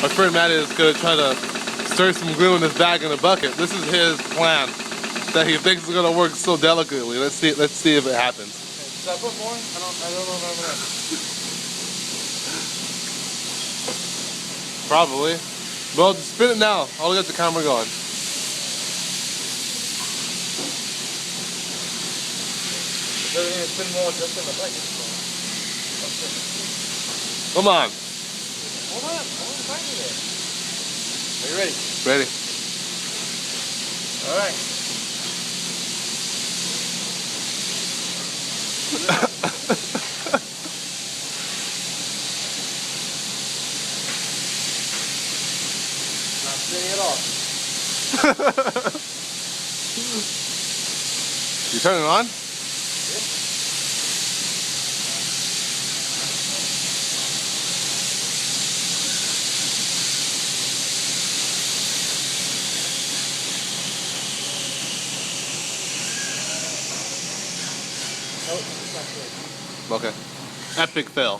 My friend Matty is going to try to stir some glue in this bag in a bucket. This is his plan that he thinks is going to work so delicately. Let's see if it happens. Should I put more? I don't know if I'm gonna. Probably. Well, just spin it now. I'll get the camera going. Doesn't even spin more just in the bucket. Come on. Hold on tiny there. Are you ready? Ready. All right. Not spinning at all. You turn it on? Nope, it's not good. Okay. Epic fail.